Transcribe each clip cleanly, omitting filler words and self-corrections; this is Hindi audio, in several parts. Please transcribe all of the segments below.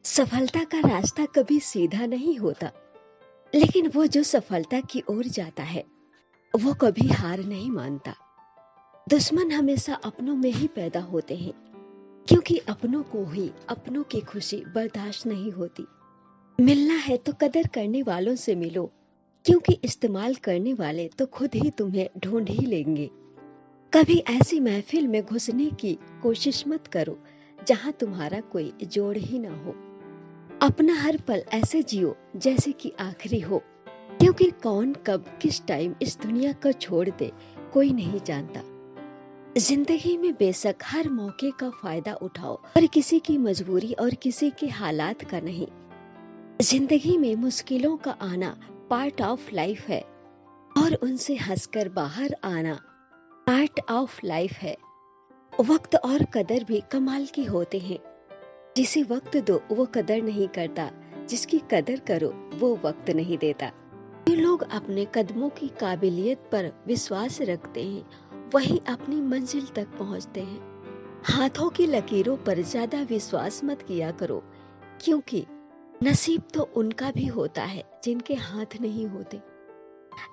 सफलता का रास्ता कभी सीधा नहीं होता, लेकिन वो जो सफलता की ओर जाता है, वो कभी हार नहीं मानता। दुश्मन हमेशा अपनों में ही पैदा होते हैं, क्योंकि अपनों को ही अपनों की खुशी बर्दाश्त नहीं होती। मिलना है तो कदर करने वालों से मिलो, क्योंकि इस्तेमाल करने वाले तो खुद ही तुम्हें ढूंढ ही लेंगे। कभी ऐसी महफिल में घुसने की कोशिश मत करो, जहां तुम्हारा कोई जोड़ ही ना हो। अपना हर पल ऐसे जियो जैसे कि आखिरी हो, क्योंकि कौन कब किस टाइम इस दुनिया को छोड़ दे कोई नहीं जानता। जिंदगी में बेशक हर मौके का फायदा उठाओ, पर किसी की मजबूरी और किसी के हालात का नहीं। जिंदगी में मुश्किलों का आना पार्ट ऑफ लाइफ है, और उनसे हंसकर बाहर आना पार्ट ऑफ लाइफ है। वक्त और कदर भी कमाल के होते हैं। जिसे वक्त दो वो कदर नहीं करता, जिसकी कदर करो वो वक्त नहीं देता। जो लोग अपने कदमों की काबिलियत पर विश्वास रखते हैं, वही अपनी मंजिल तक पहुंचते हैं। हाथों की लकीरों पर ज्यादा विश्वास मत किया करो, क्योंकि नसीब तो उनका भी होता है जिनके हाथ नहीं होते।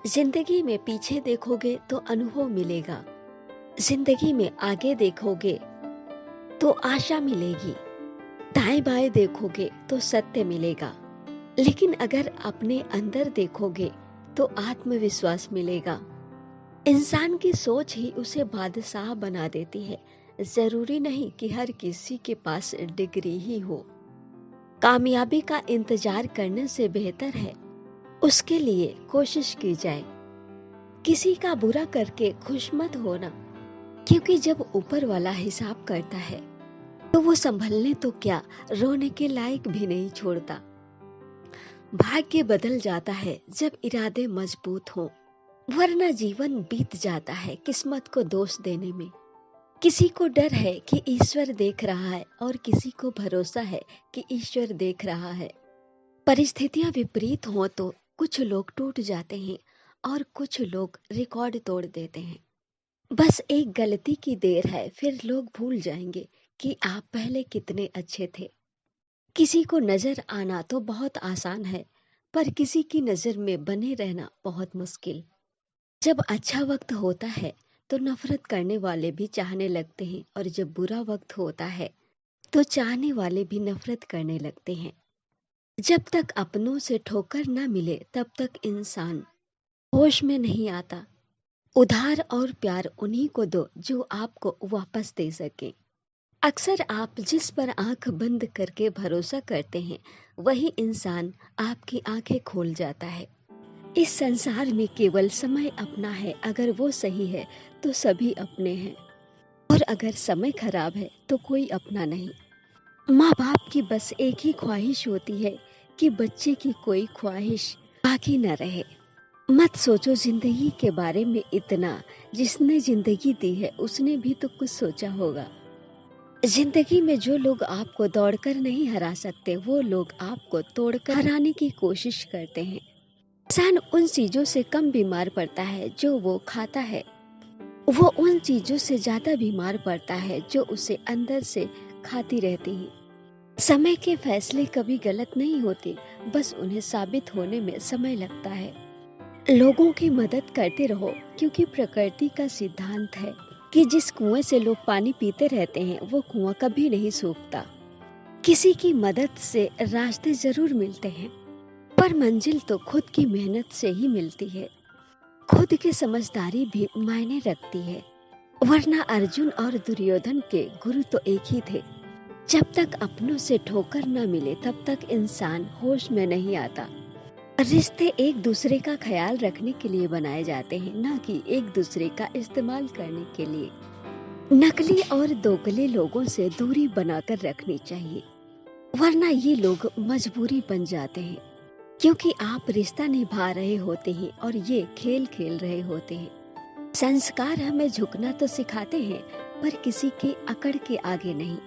जिंदगी में पीछे देखोगे तो अनुभव मिलेगा, जिंदगी में आगे देखोगे तो आशा मिलेगी। दाएं बाएं देखोगे तो सत्य मिलेगा, लेकिन अगर अपने अंदर देखोगे तो आत्मविश्वास मिलेगा। इंसान की सोच ही उसे बादशाह बना देती है। जरूरी नहीं कि हर किसी के पास डिग्री ही हो। कामयाबी का इंतजार करने से बेहतर है उसके लिए कोशिश की जाए। किसी का बुरा करके खुश मत होना, क्योंकि जब ऊपर वाला हिसाब करता है तो वो संभलने तो क्या, रोने के लायक भी नहीं छोड़ता। भाग्य बदल जाता है जब इरादे मजबूत हों, वरना जीवन बीत जाता है किस्मत को दोष देने में। किसी को डर है कि ईश्वर देख रहा है, और किसी को भरोसा है कि ईश्वर देख रहा है। परिस्थितियां विपरीत हों तो कुछ लोग टूट जाते हैं और कुछ लोग रिकॉर्ड तोड़ देते हैं। बस एक गलती की देर है, फिर लोग भूल जाएंगे कि आप पहले कितने अच्छे थे। किसी को नजर आना तो बहुत आसान है, पर किसी की नजर में बने रहना बहुत मुश्किल। जब अच्छा वक्त होता है तो नफरत करने वाले भी चाहने लगते हैं, और जब बुरा वक्त होता है तो चाहने वाले भी नफरत करने लगते हैं। जब तक अपनों से ठोकर न मिले तब तक इंसान होश में नहीं आता। उधार और प्यार उन्हीं को दो जो आपको वापस दे सके। अक्सर आप जिस पर आंख बंद करके भरोसा करते हैं, वही इंसान आपकी आंखें खोल जाता है। इस संसार में केवल समय अपना है, अगर वो सही है तो सभी अपने हैं, और अगर समय खराब है तो कोई अपना नहीं। माँ बाप की बस एक ही ख्वाहिश होती है कि बच्चे की कोई ख्वाहिश बाकी न रहे। मत सोचो जिंदगी के बारे में इतना, जिसने जिंदगी दी है उसने भी तो कुछ सोचा होगा। जिंदगी में जो लोग आपको दौड़कर नहीं हरा सकते, वो लोग आपको तोड़कर हराने की कोशिश करते हैं। इंसान उन चीजों से कम बीमार पड़ता है जो वो खाता है, वो उन चीजों से ज्यादा बीमार पड़ता है जो उसे अंदर से खाती रहती है। समय के फैसले कभी गलत नहीं होते, बस उन्हें साबित होने में समय लगता है। लोगों की मदद करते रहो, क्योंकि प्रकृति का सिद्धांत है कि जिस कुएं से लोग पानी पीते रहते हैं वो कुआं कभी नहीं सूखता। किसी की मदद से रास्ते जरूर मिलते हैं, पर मंजिल तो खुद की मेहनत से ही मिलती है। खुद की समझदारी भी मायने रखती है, वरना अर्जुन और दुर्योधन के गुरु तो एक ही थे। जब तक अपनों से ठोकर न मिले तब तक इंसान होश में नहीं आता। रिश्ते एक दूसरे का ख्याल रखने के लिए बनाए जाते हैं, न कि एक दूसरे का इस्तेमाल करने के लिए। नकली और दोगले लोगों से दूरी बनाकर रखनी चाहिए, वरना ये लोग मजबूरी बन जाते हैं, क्योंकि आप रिश्ता निभा रहे होते हैं और ये खेल खेल रहे होते हैं। संस्कार हमें झुकना तो सिखाते हैं, पर किसी के अकड़ के आगे नहीं।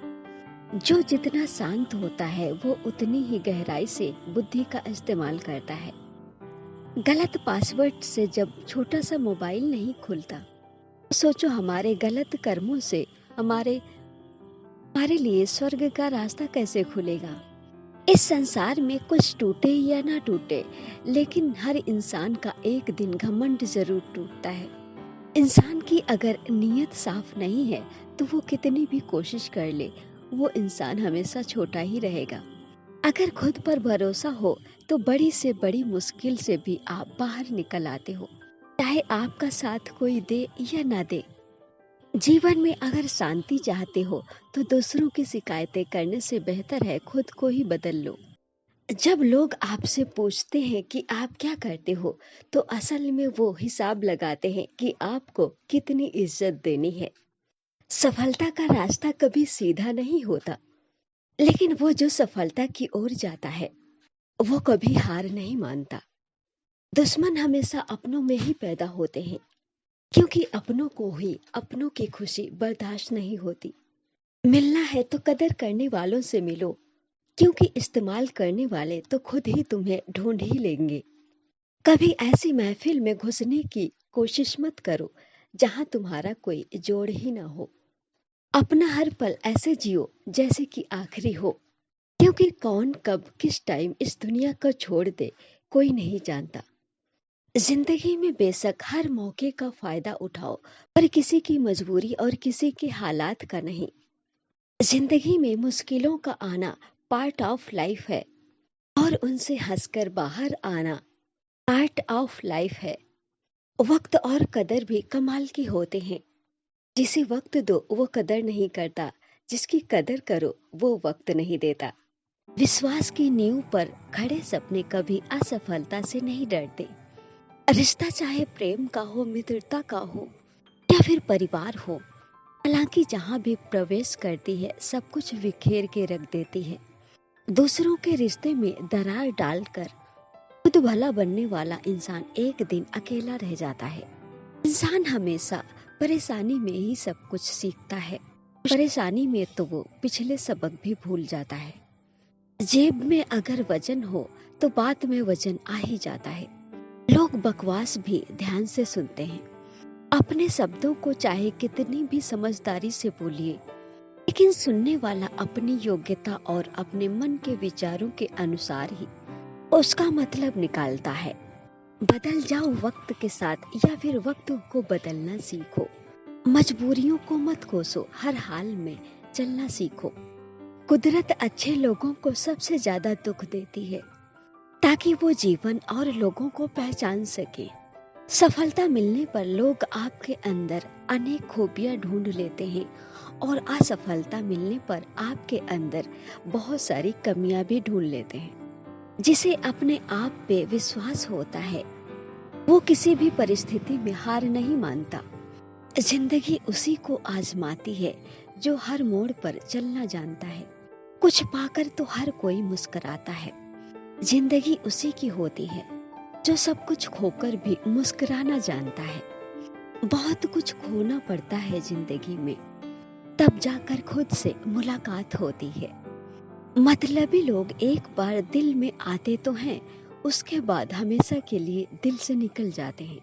जो जितना शांत होता है वो उतनी ही गहराई से बुद्धि का इस्तेमाल करता है। गलत पासवर्ड से जब छोटा सा मोबाइल नहीं खुलता, सोचो हमारे गलत कर्मों से हमारे हमारे लिए स्वर्ग का रास्ता कैसे खुलेगा। इस संसार में कुछ टूटे या ना टूटे, लेकिन हर इंसान का एक दिन घमंड जरूर टूटता है। इंसान की अगर नीयत साफ नहीं है तो वो कितनी भी कोशिश कर ले, वो इंसान हमेशा छोटा ही रहेगा। अगर खुद पर भरोसा हो तो बड़ी से बड़ी मुश्किल से भी आप बाहर निकल आते हो, चाहे आपका साथ कोई दे या ना दे। जीवन में अगर शांति चाहते हो तो दूसरों की शिकायतें करने से बेहतर है खुद को ही बदल लो। जब लोग आपसे पूछते हैं कि आप क्या करते हो, तो असल में वो हिसाब लगाते हैं कि आपको कितनी इज्जत देनी है। सफलता का रास्ता कभी सीधा नहीं होता, लेकिन वो जो सफलता की ओर जाता है वो कभी हार नहीं मानता। दुश्मन हमेशा अपनों में ही पैदा होते हैं, क्योंकि अपनों को ही अपनों की खुशी बर्दाश्त नहीं होती। मिलना है तो कदर करने वालों से मिलो, क्योंकि इस्तेमाल करने वाले तो खुद ही तुम्हें ढूंढ ही लेंगे। कभी ऐसी महफिल में घुसने की कोशिश मत करो जहां तुम्हारा कोई जोड़ ही ना हो। अपना हर पल ऐसे जियो जैसे कि आखिरी हो, क्योंकि कौन कब किस टाइम इस दुनिया को छोड़ दे कोई नहीं जानता। जिंदगी में बेशक हर मौके का फायदा उठाओ, पर किसी की मजबूरी और किसी के हालात का नहीं। जिंदगी में मुश्किलों का आना पार्ट ऑफ लाइफ है, और उनसे हंसकर बाहर आना पार्ट ऑफ लाइफ है। वक्त और कदर भी कमाल के होते हैं। जिसे वक्त दो वो कदर नहीं करता, जिसकी कदर करो वो वक्त नहीं देता। विश्वास की नींव पर खड़े सपने कभी असफलता से नहीं डरते। रिश्ता चाहे प्रेम का हो, मित्रता का हो या फिर परिवार हो, हालांकि जहाँ भी प्रवेश करती है सब कुछ बिखेर के रख देती है। दूसरों के रिश्ते में दरार डालकर खुद भला बनने वाला इंसान एक दिन अकेला रह जाता है। इंसान हमेशा परेशानी में ही सब कुछ सीखता है। परेशानी में तो वो पिछले सबक भी भूल जाता है। जेब में अगर वजन हो तो बात में वजन आ ही जाता है। लोग बकवास भी ध्यान से सुनते हैं। अपने शब्दों को चाहे कितनी भी समझदारी से बोलिए, लेकिन सुनने वाला अपनी योग्यता और अपने मन के विचारों के अनुसार ही उसका मतलब निकालता है। बदल जाओ वक्त के साथ या फिर वक्त को बदलना सीखो। मजबूरियों को मत कोसो, हर हाल में चलना सीखो। कुदरत अच्छे लोगों को सबसे ज्यादा दुख देती है, ताकि वो जीवन और लोगों को पहचान सके। सफलता मिलने पर लोग आपके अंदर अनेक खूबियां ढूंढ लेते हैं, और असफलता मिलने पर आपके अंदर बहुत सारी कमियां भी ढूंढ लेते हैं। जिसे अपने आप पे विश्वास होता है वो किसी भी परिस्थिति में हार नहीं मानता। जिंदगी उसी को आजमाती है जो हर मोड़ पर चलना जानता है। कुछ पाकर तो हर कोई मुस्कुराता है। जिंदगी उसी की होती है जो सब कुछ खोकर भी मुस्कुराना जानता है। बहुत कुछ खोना पड़ता है जिंदगी में, तब जाकर खुद से मुलाकात होती है। मतलबी लोग एक बार दिल में आते तो हैं, उसके बाद हमेशा के लिए दिल से निकल जाते हैं।